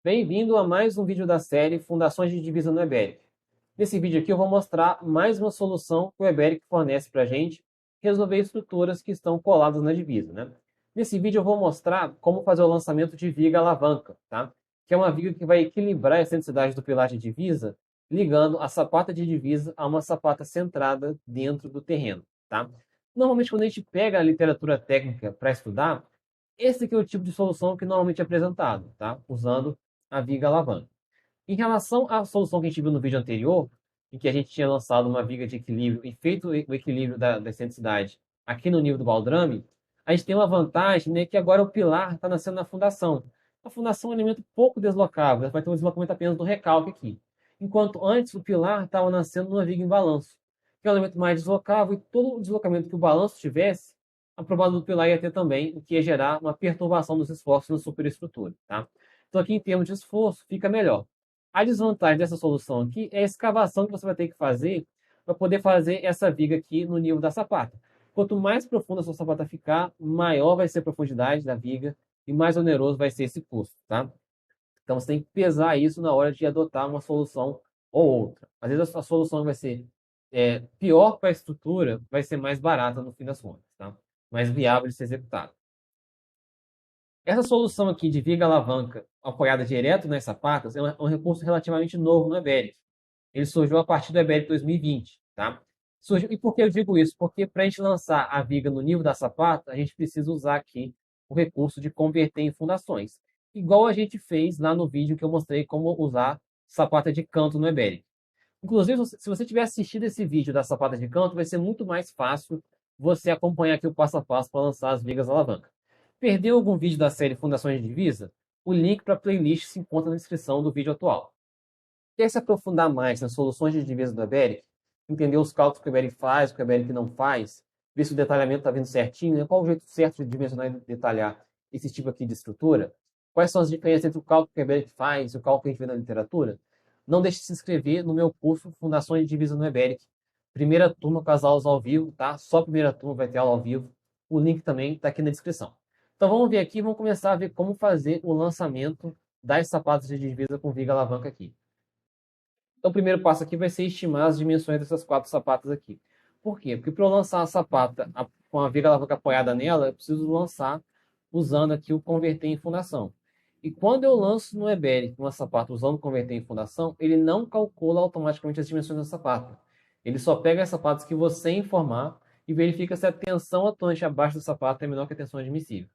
Bem-vindo a mais um vídeo da série Fundações de Divisa no Eberic. Nesse vídeo aqui eu vou mostrar mais uma solução que o Eberic fornece para a gente resolver estruturas que estão coladas na divisa, né? Nesse vídeo eu vou mostrar como fazer o lançamento de viga alavanca, tá? Que é uma viga que vai equilibrar a excentricidade do pilar de divisa, ligando a sapata de divisa a uma sapata centrada dentro do terreno, tá? Normalmente quando a gente pega a literatura técnica para estudar, esse aqui é o tipo de solução que normalmente é apresentado, tá? Usando a viga alavanca. Em relação à solução que a gente viu no vídeo anterior, em que a gente tinha lançado uma viga de equilíbrio e feito o equilíbrio da excentricidade aqui no nível do baldrame, a gente tem uma vantagem, né, que agora o pilar está nascendo na fundação. A fundação é um elemento pouco deslocável, vai ter um deslocamento apenas do recalque aqui. Enquanto antes o pilar estava nascendo numa viga em balanço, que é um elemento mais deslocável, e todo o deslocamento que o balanço tivesse, a probabilidade do pilar ia ter também, o que ia gerar uma perturbação dos esforços na superestrutura. Tá? Então aqui em termos de esforço, fica melhor. A desvantagem dessa solução aqui é a escavação que você vai ter que fazer para poder fazer essa viga aqui no nível da sapata. Quanto mais profunda a sua sapata ficar, maior vai ser a profundidade da viga e mais oneroso vai ser esse custo, tá? Então você tem que pesar isso na hora de adotar uma solução ou outra. Às vezes a solução vai ser pior para a estrutura, vai ser mais barata no fim das contas, tá? Mais viável de ser executada. Essa solução aqui de viga alavanca apoiada direto nas sapatas é um recurso relativamente novo no Eberic. Ele surgiu a partir do Eberic 2020, tá? E por que eu digo isso? Porque para a gente lançar a viga no nível da sapata, a gente precisa usar aqui o recurso de converter em fundações. Igual a gente fez lá no vídeo que eu mostrei como usar sapata de canto no Eberic. Inclusive, se você tiver assistido esse vídeo da sapata de canto, vai ser muito mais fácil você acompanhar aqui o passo a passo para lançar as vigas alavanca. Perdeu algum vídeo da série Fundações de Divisa? O link para a playlist se encontra na descrição do vídeo atual. Quer se aprofundar mais nas soluções de divisa do Eberic? Entender os cálculos que o Eberic faz, o que o Eberic não faz? Ver se o detalhamento está vindo certinho? Né? Qual o jeito certo de dimensionar e detalhar esse tipo aqui de estrutura? Quais são as diferenças entre o cálculo que o Eberic faz e o cálculo que a gente vê na literatura? Não deixe de se inscrever no meu curso Fundações de Divisa no Eberic. Primeira turma com as aulas ao vivo, tá? Só a primeira turma vai ter aula ao vivo. O link também está aqui na descrição. Então vamos ver aqui, vamos começar a ver como fazer o lançamento das sapatas de divisa com viga alavanca aqui. Então o primeiro passo aqui vai ser estimar as dimensões dessas quatro sapatas aqui. Por quê? Porque para eu lançar a sapata com a viga alavanca apoiada nela, eu preciso lançar usando aqui o converter em fundação. E quando eu lanço no Eberic uma sapata usando o converter em fundação, ele não calcula automaticamente as dimensões da sapata. Ele só pega as sapatas que você informar e verifica se a tensão atuante abaixo da sapata é menor que a tensão admissível.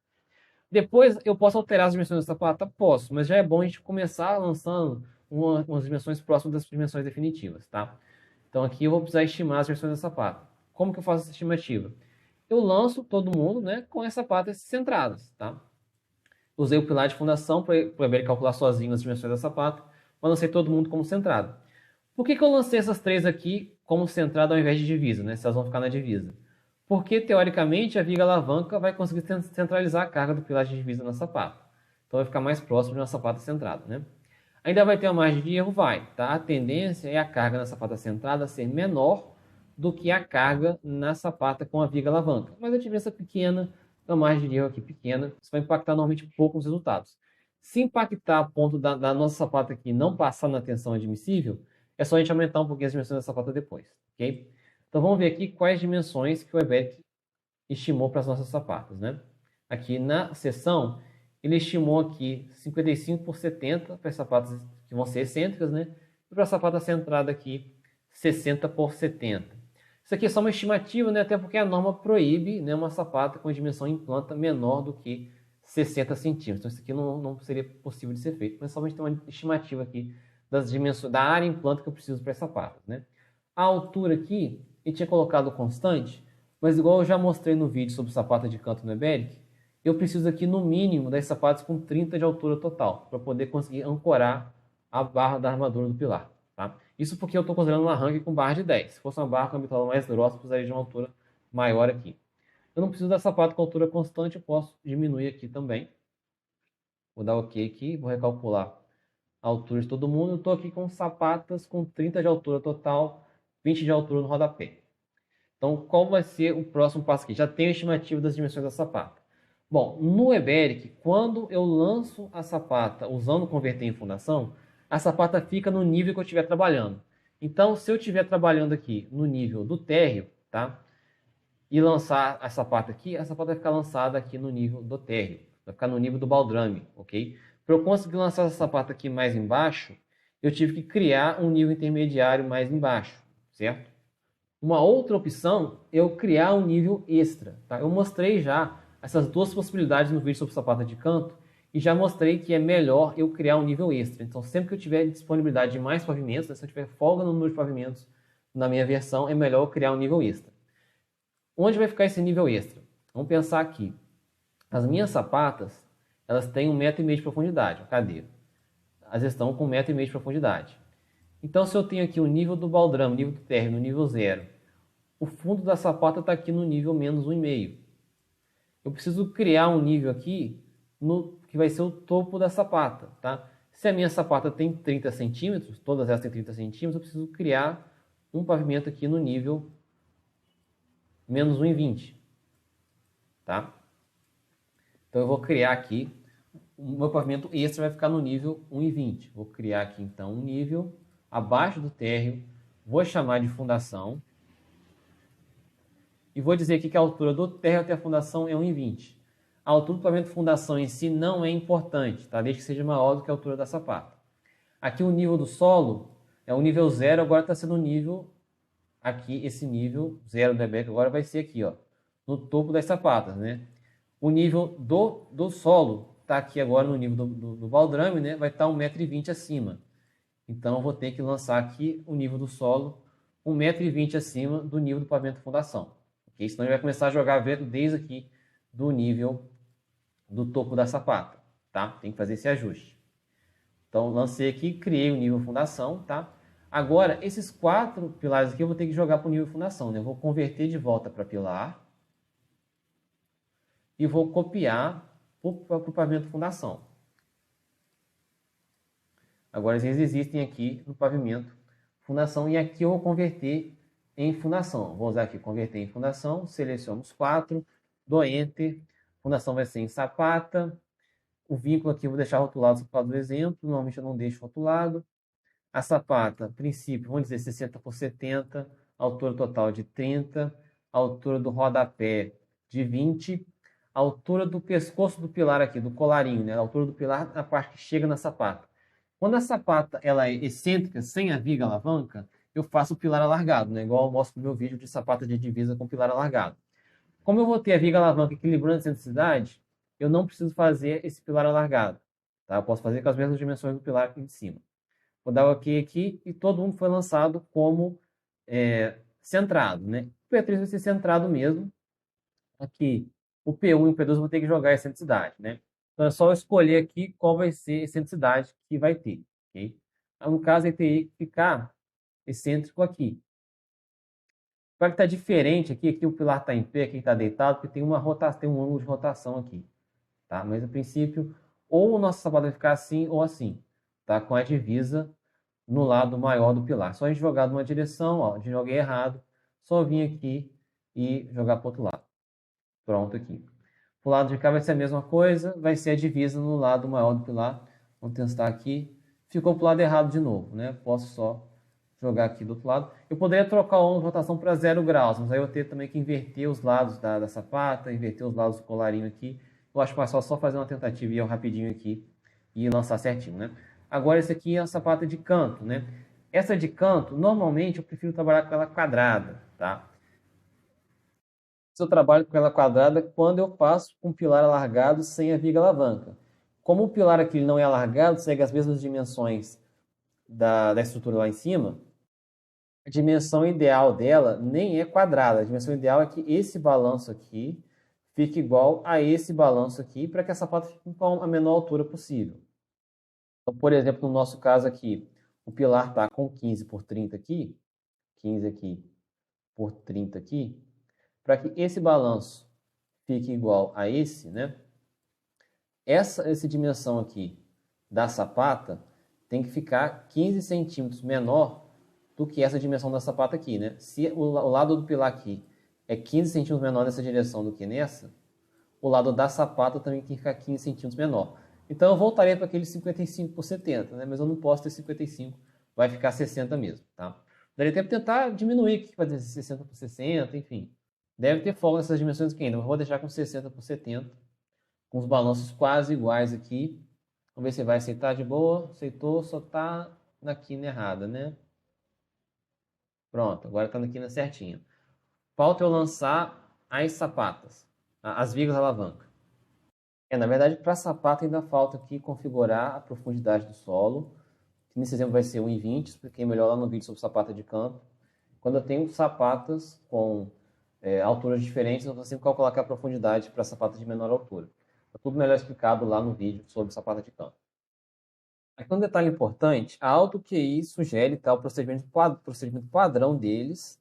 Depois eu posso alterar as dimensões da sapata? Posso, mas já é bom a gente começar lançando umas dimensões próximas das dimensões definitivas, tá? Então aqui eu vou precisar estimar as dimensões da sapata. Como que eu faço essa estimativa? Eu lanço todo mundo, né, com as sapatas centradas, tá? Usei o pilar de fundação para ele calcular sozinho as dimensões da sapata, mas lancei todo mundo como centrado. Por que eu lancei essas três aqui como centrado ao invés de divisa, né? Se elas vão ficar na divisa? Porque, teoricamente, a viga alavanca vai conseguir centralizar a carga do pilar de divisa na sapata. Então vai ficar mais próximo de uma sapata centrada, né? Ainda vai ter uma margem de erro? Vai, tá? A tendência é a carga na sapata centrada ser menor do que a carga na sapata com a viga alavanca. Mas a diferença pequena, a margem de erro aqui pequena, isso vai impactar normalmente pouco nos resultados. Se impactar a ponto da nossa sapata aqui não passar na tensão admissível, é só a gente aumentar um pouquinho as dimensões da sapata depois, ok? Então vamos ver aqui quais dimensões que o Eberic estimou para as nossas sapatas, né? Aqui na seção, ele estimou aqui 55 por 70 para as sapatas que vão ser excêntricas, né? E para a sapata centrada aqui, 60 por 70. Isso aqui é só uma estimativa, né? Até porque a norma proíbe, né, uma sapata com dimensão em planta menor do que 60 centímetros. Então isso aqui não seria possível de ser feito, mas somente tem uma estimativa aqui das dimensões da área em planta que eu preciso para essa sapata, né? A altura aqui, ele tinha colocado constante, mas igual eu já mostrei no vídeo sobre sapata de canto no Eberic, eu preciso aqui no mínimo das sapatas com 30 de altura total, para poder conseguir ancorar a barra da armadura do pilar. Tá? Isso porque eu estou considerando um arranque com barra de 10. Se fosse uma barra com a bitola mais grossa, eu precisaria de uma altura maior aqui. Eu não preciso da sapata com altura constante, eu posso diminuir aqui também. Vou dar OK aqui, vou recalcular a altura de todo mundo. Eu estou aqui com sapatas com 30 de altura total, 20 de altura no rodapé. Então, qual vai ser o próximo passo aqui? Já tenho a estimativa das dimensões da sapata. Bom, no Eberic, quando eu lanço a sapata usando converter em fundação, a sapata fica no nível que eu estiver trabalhando. Então, se eu estiver trabalhando aqui no nível do térreo, tá? E lançar a sapata aqui, a sapata vai ficar lançada aqui no nível do térreo. Vai ficar no nível do baldrame, ok? Para eu conseguir lançar essa sapata aqui mais embaixo, eu tive que criar um nível intermediário mais embaixo, certo? Uma outra opção é eu criar um nível extra. Tá? Eu mostrei já essas duas possibilidades no vídeo sobre sapata de canto e já mostrei que é melhor eu criar um nível extra. Então, sempre que eu tiver disponibilidade de mais pavimentos, né, se eu tiver folga no número de pavimentos na minha versão, é melhor eu criar um nível extra. Onde vai ficar esse nível extra? Vamos pensar aqui. As minhas sapatas, elas têm 1,5 m de profundidade. Cadê? Elas estão com 1,5 m de profundidade. Então, se eu tenho aqui o nível do baldrame, nível do térreo, no nível 0, o fundo da sapata está aqui no nível menos 1,5. Eu preciso criar um nível aqui que vai ser o topo da sapata, tá? Se a minha sapata tem 30 centímetros, todas elas têm 30 centímetros, eu preciso criar um pavimento aqui no nível menos 1,20, tá? Então eu vou criar aqui, o meu pavimento extra vai ficar no nível 1,20. Vou criar aqui então um nível abaixo do térreo, vou chamar de fundação. E vou dizer aqui que a altura do térreo até a fundação é 1,20. A altura do pavimento fundação em si não é importante, tá? Desde que seja maior do que a altura da sapata. Aqui o nível do solo é o nível 0, agora está sendo o nível, aqui esse nível 0 do Eberic agora vai ser aqui, ó, no topo das sapatas, né? O nível do solo está aqui agora no nível do baldrame, né? Vai estar 1,20 m acima. Então eu vou ter que lançar aqui o nível do solo 1,20 m acima do nível do pavimento fundação. Okay? Senão ele vai começar a jogar vento desde aqui do nível do topo da sapata, tá? Tem que fazer esse ajuste. Então, lancei aqui, criei o nível fundação, tá? Agora, esses 4 pilares aqui eu vou ter que jogar para o nível fundação, né? Eu vou converter de volta para pilar e vou copiar para o pavimento fundação. Agora, eles existem aqui no pavimento fundação e aqui eu vou converter em fundação. Vou usar aqui converter em fundação, seleciono os 4, dou Enter, fundação vai ser em sapata, o vínculo aqui eu vou deixar rotulado por causa do exemplo, normalmente eu não deixo rotulado. A sapata, princípio, vamos dizer 60 por 70, altura total de 30, altura do rodapé de 20, a altura do pescoço do pilar aqui, do colarinho, né? A altura do pilar na parte que chega na sapata. Quando a sapata ela é excêntrica, sem a viga alavanca, eu faço o pilar alargado, né? Igual eu mostro no meu vídeo de sapata de divisa com pilar alargado. Como eu vou ter a viga alavanca equilibrando a excentricidade, eu não preciso fazer esse pilar alargado. Tá? Eu posso fazer com as mesmas dimensões do pilar aqui de cima. Vou dar o OK aqui e todo mundo foi lançado como centrado, né? O P3 vai ser centrado mesmo. Aqui, o P1 e o P2 eu vou ter que jogar a excentricidade, né? Então é só eu escolher aqui qual vai ser a excentricidade que vai ter, ok? Então, no caso, ele teria que ficar excêntrico aqui. Para que está diferente aqui o pilar está em pé, aqui está deitado, porque tem tem um ângulo de rotação aqui, tá? Mas a princípio, ou o nosso sapato vai ficar assim ou assim, tá? Com a divisa no lado maior do pilar. Só a gente jogar numa direção, ó, joguei errado, só vim aqui e jogar para o outro lado. Pronto aqui. Pro lado de cá vai ser a mesma coisa, vai ser a divisa no lado maior do pilar. Vamos testar aqui. Ficou pro lado errado de novo, né? Posso só jogar aqui do outro lado. Eu poderia trocar o ângulo de rotação para 0 graus, mas aí eu tenho também que inverter os lados da sapata, inverter os lados do colarinho aqui. Eu acho mais fácil só fazer uma tentativa e ir rapidinho aqui e lançar certinho, né? Agora esse aqui é a sapata de canto, né? Essa de canto, normalmente eu prefiro trabalhar com ela quadrada, tá? Eu trabalho com ela quadrada quando eu faço um pilar alargado sem a viga alavanca. Como o pilar aqui não é alargado, segue as mesmas dimensões da estrutura lá em cima, a dimensão ideal dela nem é quadrada. A dimensão ideal é que esse balanço aqui fique igual a esse balanço aqui, para que a sapata fique com a menor altura possível. Então, por exemplo, no nosso caso aqui, o pilar está com 15 por 30 aqui, 15 aqui por 30 aqui, para que esse balanço fique igual a esse, né? Essa dimensão aqui da sapata tem que ficar 15 centímetros menor do que essa dimensão da sapata aqui, né? Se o lado do pilar aqui é 15 centímetros menor nessa direção do que nessa, o lado da sapata também tem que ficar 15 centímetros menor. Então eu voltaria para aquele 55 por 70, né? Mas eu não posso ter 55, vai ficar 60 mesmo, tá? Daria até para tentar diminuir aqui, fazer 60 por 60, enfim. Deve ter folga nessas dimensões aqui ainda, mas vou deixar com 60 por 70, com os balanços quase iguais aqui. Vamos ver se vai aceitar de boa. Aceitou, só tá na quina errada, né? Pronto, agora tá na quina certinha. Falta eu lançar as sapatas, as vigas alavanca. Na verdade, para sapata ainda falta aqui configurar a profundidade do solo. Nesse exemplo vai ser 1,20, expliquei melhor lá no vídeo sobre sapata de campo. Quando eu tenho sapatas com alturas diferentes, eu vou sempre calcular a profundidade para sapatas de menor altura. Está tudo melhor explicado lá no vídeo sobre sapata de campo. Aqui um detalhe importante, a AutoQI sugere, tá, o procedimento padrão deles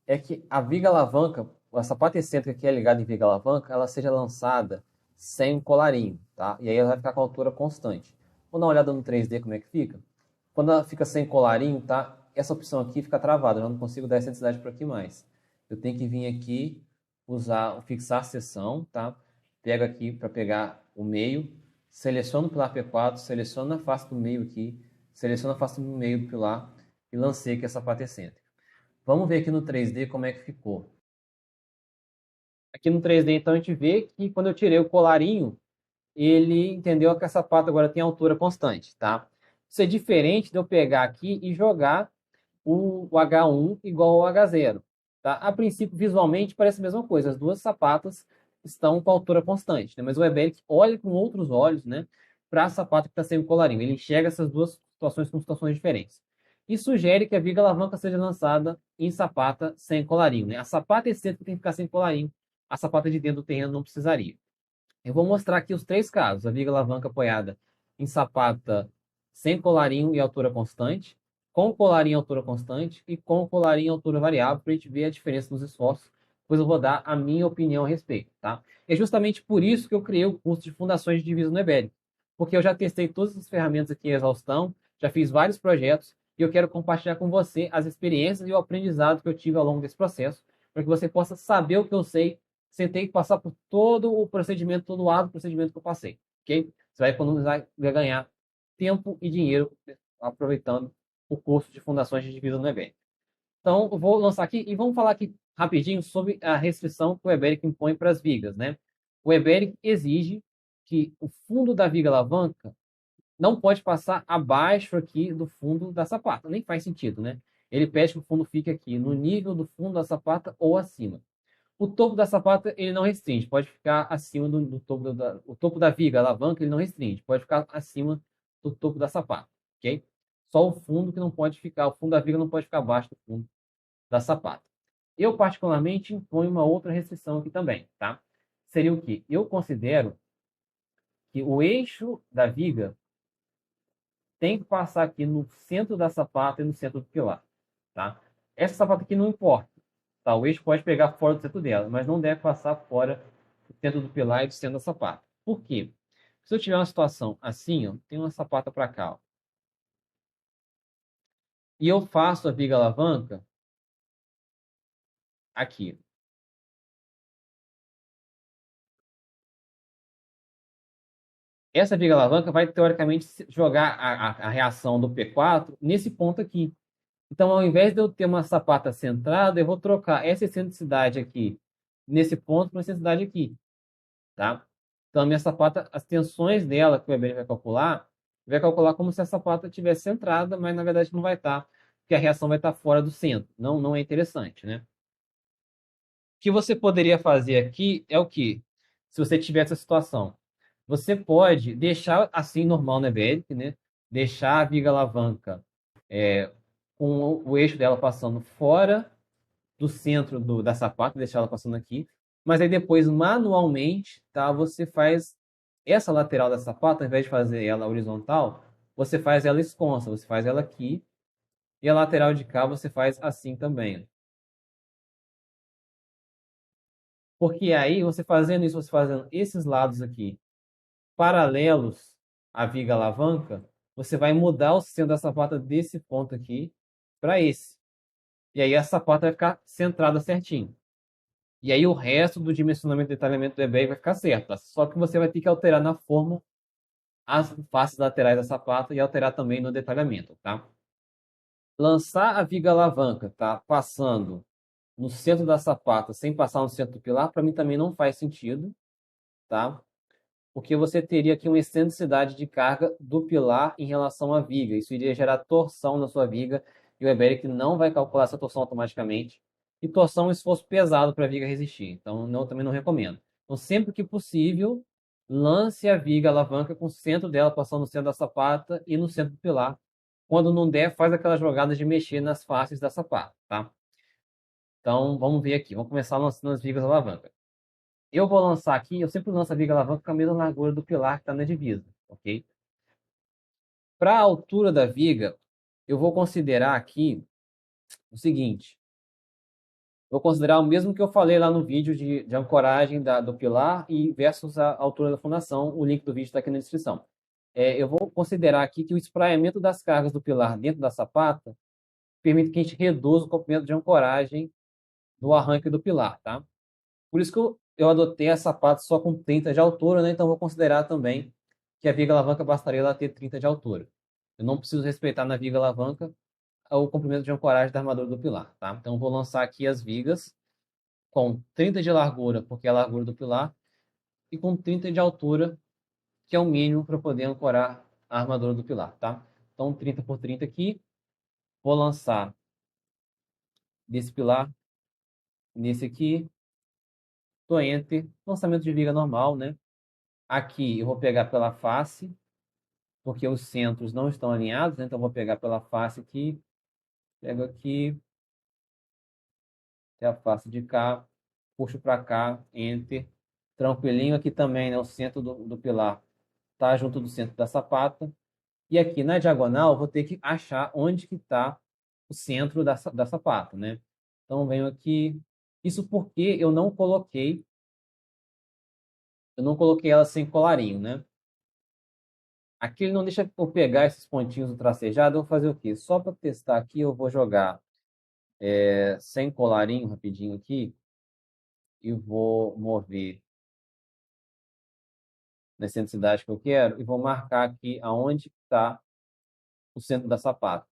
é que a viga alavanca, a sapata excêntrica que é ligada em viga alavanca, ela seja lançada sem um colarinho, tá? E aí ela vai ficar com a altura constante. Vamos dar uma olhada no 3D como é que fica. Quando ela fica sem colarinho, tá? Essa opção aqui fica travada, eu não consigo dar essa densidade por aqui mais. Eu tenho que vir aqui, fixar a seção, tá? Pego aqui para pegar o meio, seleciono o pilar P4, seleciono a face do meio aqui, seleciono a face do meio do pilar e lancei aqui essa sapata excêntrica. Vamos ver aqui no 3D como é que ficou. Aqui no 3D, então, a gente vê que quando eu tirei o colarinho, ele entendeu que a sapata agora tem altura constante, tá? Isso é diferente de eu pegar aqui e jogar o H1 igual ao H0, tá? A princípio, visualmente, parece a mesma coisa. As duas sapatas estão com altura constante, né? Mas o Weberic olha com outros olhos, né, para a sapata que está sem o colarinho. Ele enxerga essas duas situações como situações diferentes. E sugere que a viga alavanca seja lançada em sapata sem colarinho, né? A sapata excêntrica tem que ficar sem colarinho. A sapata de dentro do terreno não precisaria. Eu vou mostrar aqui os três casos: a viga alavanca apoiada em sapata sem colarinho e altura constante, com colarinho e altura constante e com colarinho e altura variável, para a gente ver a diferença nos esforços. Depois eu vou dar a minha opinião a respeito, tá? É justamente por isso que eu criei o curso de Fundações de Divisa no Eberic, porque eu já testei todas as ferramentas aqui em exaustão, já fiz vários projetos e eu quero compartilhar com você as experiências e o aprendizado que eu tive ao longo desse processo, para que você possa saber o que eu sei sem ter que passar por todo o procedimento, todo o árduo procedimento que eu passei, ok? Você vai economizar, vai ganhar tempo e dinheiro aproveitando o curso de Fundações de Divisa no Eberic. Então, eu vou lançar aqui e vamos falar aqui rapidinho sobre a restrição que o Eberic impõe para as vigas, né? O Eberic exige que o fundo da viga alavanca não pode passar abaixo aqui do fundo da sapata. Nem faz sentido, né? Ele pede que o fundo fique aqui no nível do fundo da sapata ou acima. O topo da sapata ele não restringe, pode ficar acima do topo o topo da viga, a alavanca, ele não restringe, pode ficar acima do topo da sapata, ok? Só o fundo que não pode ficar, o fundo da viga não pode ficar abaixo do fundo da sapata. Eu, particularmente, imponho uma outra restrição aqui também, tá? Seria o que? Eu considero que o eixo da viga tem que passar aqui no centro da sapata e no centro do pilar, tá? Essa sapata aqui não importa, tá? O eixo pode pegar fora do centro dela, mas não deve passar fora do centro do pilar e do centro da sapata. Por quê? Se eu tiver uma situação assim, ó, tem uma sapata para cá, ó, e eu faço a viga alavanca aqui. Essa viga alavanca vai, teoricamente, jogar a reação do P4 nesse ponto aqui. Então, ao invés de eu ter uma sapata centrada, eu vou trocar essa excentricidade aqui nesse ponto para a excentricidade aqui, tá? Então, a minha sapata, as tensões dela que o Weber vai calcular como se a sapata estivesse centrada, mas na verdade não vai estar, porque a reação vai estar fora do centro. Não, não é interessante, né? O que você poderia fazer aqui é o que? Se você tiver essa situação, você pode deixar assim normal na Eberic, né? Deixar a viga alavanca com o eixo dela passando fora do centro da sapata, deixar ela passando aqui. Mas aí depois, manualmente, tá? Você faz essa lateral da sapata, ao invés de fazer ela horizontal, você faz ela esconsa, você faz ela aqui. E a lateral de cá você faz assim também. Porque aí, você fazendo isso, você fazendo esses lados aqui paralelos à viga alavanca, você vai mudar o centro da sapata desse ponto aqui para esse. E aí a sapata vai ficar centrada certinho. E aí o resto do dimensionamento e detalhamento do eBay vai ficar certo, tá? Só que você vai ter que alterar na forma as faces laterais da sapata e alterar também no detalhamento, tá? Lançar a viga alavanca, tá? Passando no centro da sapata sem passar no centro do pilar, para mim também não faz sentido, tá? Porque você teria aqui uma excentricidade de carga do pilar em relação à viga. Isso iria gerar torção na sua viga e o Eberic não vai calcular essa torção automaticamente. E torção é um esforço pesado para a viga resistir. Então, também não recomendo. Então, sempre que possível, lance a viga alavanca com o centro dela passando no centro da sapata e no centro do pilar. Quando não der, faz aquela jogada de mexer nas faces da sapata, tá? Então, vamos ver aqui. Vamos começar lançando as vigas alavanca. Eu vou lançar aqui, eu sempre lanço a viga alavanca com a mesma largura do pilar que está na divisa, ok? Para a altura da viga, eu vou considerar aqui o seguinte. Vou considerar o mesmo que eu falei lá no vídeo de ancoragem do pilar e versus a altura da fundação. O link do vídeo está aqui na descrição. Eu vou considerar aqui que o espraiamento das cargas do pilar dentro da sapata permite que a gente reduza o comprimento de ancoragem do arranque do pilar, tá? Por isso que eu adotei a sapata só com 30 de altura, né? Então vou considerar também que a viga alavanca bastaria ela ter 30 de altura. Eu não preciso respeitar na viga alavanca o comprimento de ancoragem da armadura do pilar, tá? Então vou lançar aqui as vigas com 30 de largura, porque é a largura do pilar, e com 30 de altura, que é o mínimo para poder ancorar a armadura do pilar, tá? Então 30 por 30 aqui, vou lançar desse pilar nesse aqui, dou Enter, lançamento de viga normal, né? Aqui eu vou pegar pela face, porque os centros não estão alinhados, né? Então eu vou pegar pela face aqui, pego aqui, até a face de cá, puxo para cá, Enter. Tranquilinho aqui também, né? O centro do pilar tá junto do centro da sapata. E aqui na diagonal, vou ter que achar onde que está o centro da sapata, né? Então, venho aqui. Isso porque eu não coloquei ela sem colarinho, né? Aqui ele não deixa eu pegar esses pontinhos do tracejado. Eu vou fazer o quê? Só para testar aqui, eu vou jogar sem colarinho rapidinho aqui e vou mover na excentricidade que eu quero e vou marcar aqui aonde está o centro da sapata.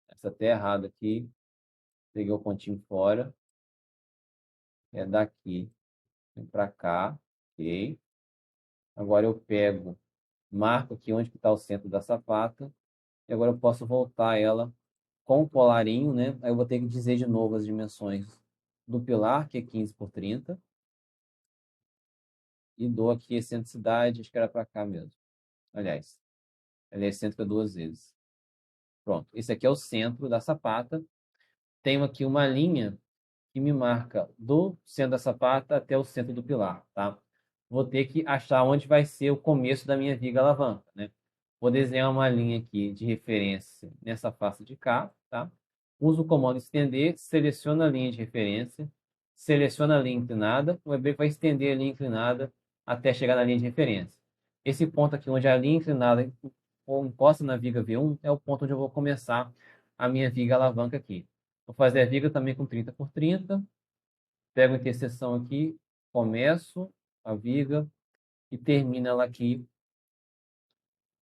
Essa até errado aqui. Peguei o pontinho fora. É daqui para cá, ok? Agora eu pego, marco aqui onde está o centro da sapata, e agora eu posso voltar ela com o colarinho, né? Aí eu vou ter que dizer de novo as dimensões do pilar, que é 15 por 30, e dou aqui a excentricidade, acho que era para cá mesmo. Aliás, ela é excêntrica duas vezes. Pronto, esse aqui é o centro da sapata. Tenho aqui uma linha que me marca do centro da sapata até o centro do pilar, tá? Vou ter que achar onde vai ser o começo da minha viga alavanca, né? Vou desenhar uma linha aqui de referência nessa face de cá, tá? Uso o comando estender, seleciona a linha de referência, seleciona a linha inclinada, o EB vai estender a linha inclinada até chegar na linha de referência. Esse ponto aqui onde a linha inclinada encosta na viga V1 é o ponto onde eu vou começar a minha viga alavanca aqui. Vou fazer a viga também com 30 por 30. Pego a interseção aqui, começo a viga e termino ela aqui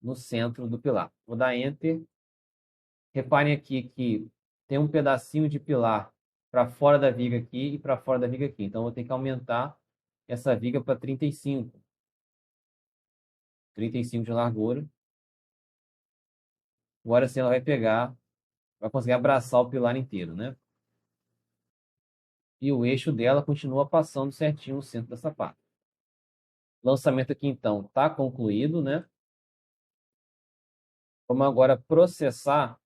no centro do pilar. Vou dar Enter. Reparem aqui que tem um pedacinho de pilar para fora da viga aqui e para fora da viga aqui. Então, vou ter que aumentar essa viga para 35. 35 de largura. Agora sim ela vai pegar, vai conseguir abraçar o pilar inteiro, né? E o eixo dela continua passando certinho no centro da sapata. Lançamento aqui, então, está concluído, né? Vamos agora processar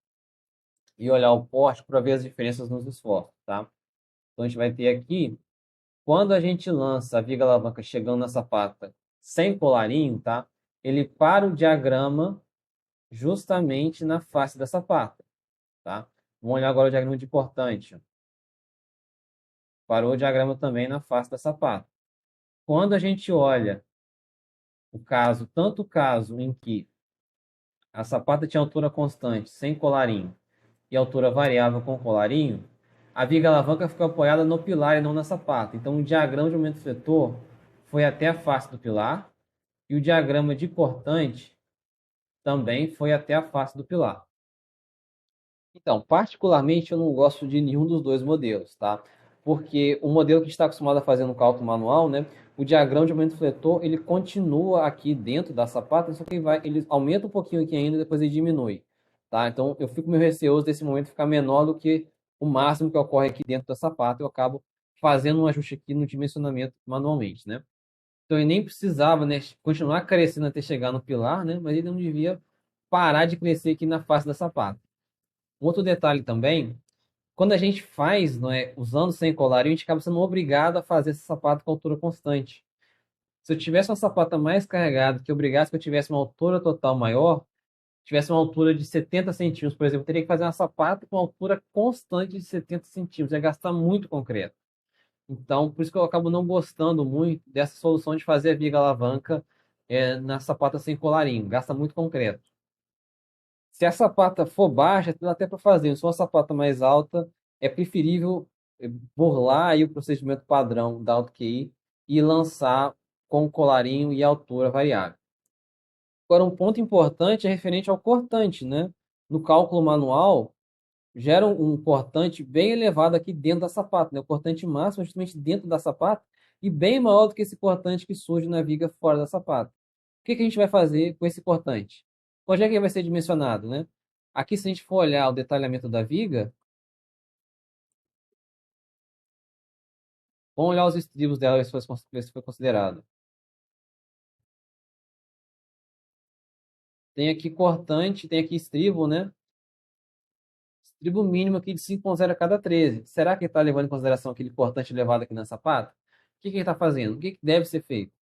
e olhar o porte para ver as diferenças nos esforços, tá? Então, a gente vai ter aqui, quando a gente lança a viga alavanca chegando na sapata sem colarinho, tá? Ele para o diagrama justamente na face da sapata, tá? Vamos olhar agora o diagrama de importante. Parou o diagrama também na face da sapata. Quando a gente olha o caso, tanto o caso em que a sapata tinha altura constante sem colarinho e altura variável com colarinho, a viga alavanca ficou apoiada no pilar e não na sapata. Então, o diagrama de aumento fletor foi até a face do pilar e o diagrama de cortante também foi até a face do pilar. Então, particularmente, eu não gosto de nenhum dos dois modelos, tá? Porque o modelo que a gente está acostumado a fazer no cálculo manual, né? O diagrama de aumento fletor, ele continua aqui dentro da sapata, só que ele aumenta um pouquinho aqui ainda, depois ele diminui, tá? Então, eu fico meio receoso desse momento ficar menor do que o máximo que ocorre aqui dentro da sapata. Eu acabo fazendo um ajuste aqui no dimensionamento manualmente, né? Então, ele nem precisava, né, continuar crescendo até chegar no pilar, né? Mas ele não devia parar de crescer aqui na face da sapata. Outro detalhe também, quando a gente faz, não é, usando sem colarinho, a gente acaba sendo obrigado a fazer esse sapato com altura constante. Se eu tivesse uma sapata mais carregada, que obrigasse que eu tivesse uma altura total maior, tivesse uma altura de 70 centímetros, por exemplo, eu teria que fazer uma sapata com altura constante de 70 centímetros, ia gastar muito concreto. Então, por isso que eu acabo não gostando muito dessa solução de fazer a viga alavanca na sapata sem colarinho, gasta muito concreto. Se a sapata for baixa, dá até para fazer. Se for uma sapata mais alta, é preferível burlar aí o procedimento padrão da AutoQI e lançar com colarinho e altura variável. Agora, um ponto importante é referente ao cortante, né? No cálculo manual, gera um cortante bem elevado aqui dentro da sapata, né? O cortante máximo é justamente dentro da sapata e bem maior do que esse cortante que surge na viga fora da sapata. O que que a gente vai fazer com esse cortante? Onde é que ele vai ser dimensionado, né? Aqui, se a gente for olhar o detalhamento da viga, vamos olhar os estribos dela, ver se foi considerado. Tem aqui cortante, tem aqui estribo, né? Estribo mínimo aqui de 5,0 a cada 13. Será que ele está levando em consideração aquele cortante elevado aqui na sapata? O que que ele está fazendo? O que que deve ser feito?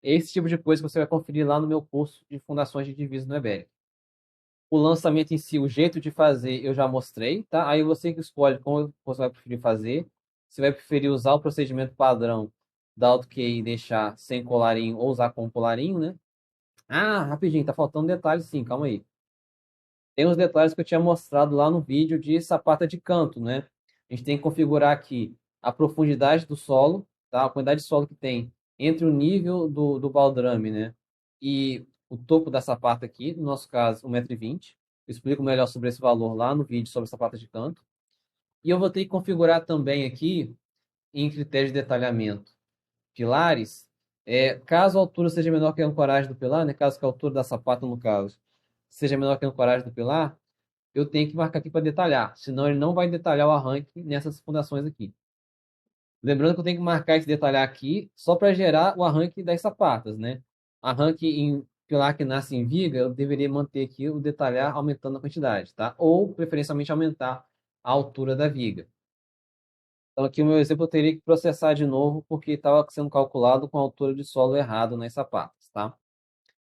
Esse tipo de coisa que você vai conferir lá no meu curso de Fundações de Divisas no EBERIC. O lançamento em si, o jeito de fazer, eu já mostrei, tá? Aí você que escolhe como você vai preferir fazer. Você vai preferir usar o procedimento padrão da AutoQI e deixar sem colarinho ou usar com colarinho, né? Ah, rapidinho, tá faltando detalhes sim, calma aí. Tem os detalhes que eu tinha mostrado lá no vídeo de sapata de canto, né? A gente tem que configurar aqui a profundidade do solo, tá? A quantidade de solo que tem entre o nível do baldrame, né? E o topo da sapata aqui, no nosso caso, 1,20 m. Eu explico melhor sobre esse valor lá no vídeo sobre sapata de canto. E eu vou ter que configurar também aqui, em critérios de detalhamento, pilares, caso a altura seja menor que a ancoragem do pilar, né? Caso que a altura da sapata, no caso, seja menor que a ancoragem do pilar, eu tenho que marcar aqui para detalhar, senão ele não vai detalhar o arranque nessas fundações aqui. Lembrando que eu tenho que marcar esse detalhar aqui só para gerar o arranque das sapatas, né? Arranque em pilar que nasce em viga, eu deveria manter aqui o detalhar aumentando a quantidade, tá? Ou, preferencialmente, aumentar a altura da viga. Então, aqui o meu exemplo eu teria que processar de novo, porque estava sendo calculado com a altura de solo errado nas sapatas, tá?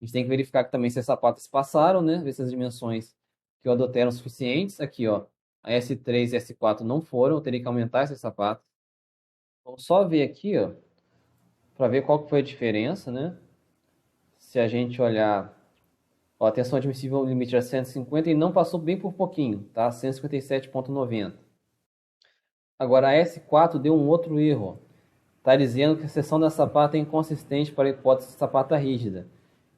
A gente tem que verificar que também se as sapatas passaram, né? Ver se as dimensões que eu adotei eram suficientes. Aqui, ó, a S3 e S4 não foram, eu teria que aumentar essas sapatas. Vamos só ver aqui, ó, para ver qual que foi a diferença, né? Se a gente olhar, ó, a tensão admissível limite era 150 e não passou bem por pouquinho, tá? 157,90. Agora a S4 deu um outro erro. Está dizendo que a seção da sapata é inconsistente para a hipótese de sapata rígida.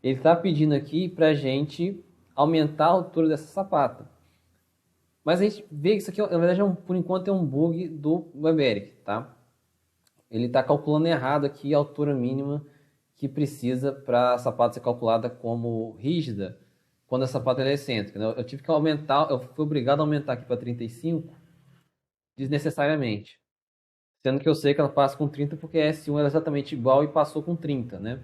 Ele está pedindo aqui para a gente aumentar a altura dessa sapata. Mas a gente vê que isso aqui, na verdade, por enquanto é um bug do Weberic, tá? Ele está calculando errado aqui a altura mínima que precisa para a sapata ser calculada como rígida quando a sapata é excêntrica, né? Eu tive que aumentar, eu fui obrigado a aumentar aqui para 35 desnecessariamente. Sendo que eu sei que ela passa com 30 porque a S1 era exatamente igual e passou com 30, né?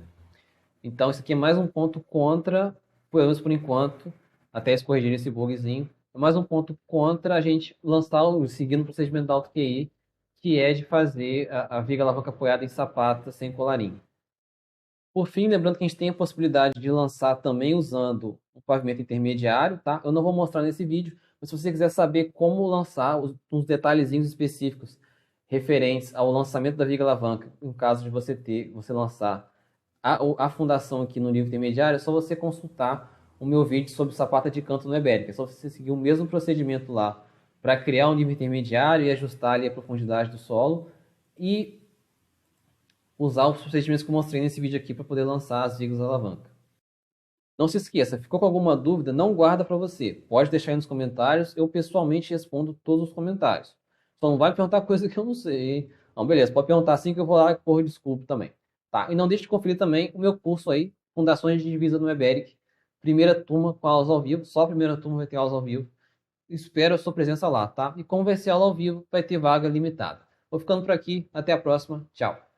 Então isso aqui é mais um ponto contra, pelo menos por enquanto, até eles corrigirem esse bugzinho, é mais um ponto contra a gente lançar, seguindo o procedimento da AutoQI, que é de fazer a viga alavanca apoiada em sapata sem colarinho. Por fim, lembrando que a gente tem a possibilidade de lançar também usando o pavimento intermediário, tá? Eu não vou mostrar nesse vídeo, mas se você quiser saber como lançar uns detalhezinhos específicos referentes ao lançamento da viga alavanca, no caso de você lançar a fundação aqui no nível intermediário, é só você consultar o meu vídeo sobre sapata de canto no Eberic. É só você seguir o mesmo procedimento lá para criar um nível intermediário e ajustar ali a profundidade do solo e usar os procedimentos que eu mostrei nesse vídeo aqui para poder lançar as vigas da alavanca. Não se esqueça, ficou com alguma dúvida, não guarda para você. Pode deixar aí nos comentários, eu pessoalmente respondo todos os comentários. Só não vai perguntar coisa que eu não sei, hein? Não, beleza, pode perguntar assim que eu vou lá e corro desculpa também. Tá? E não deixe de conferir também o meu curso aí, Fundações de Divisa no Eberic. Primeira turma com aulas ao vivo, só a primeira turma vai ter aulas ao vivo. Espero a sua presença lá, tá? E como vai ser aula ao vivo, vai ter vaga limitada. Vou ficando por aqui, até a próxima, tchau.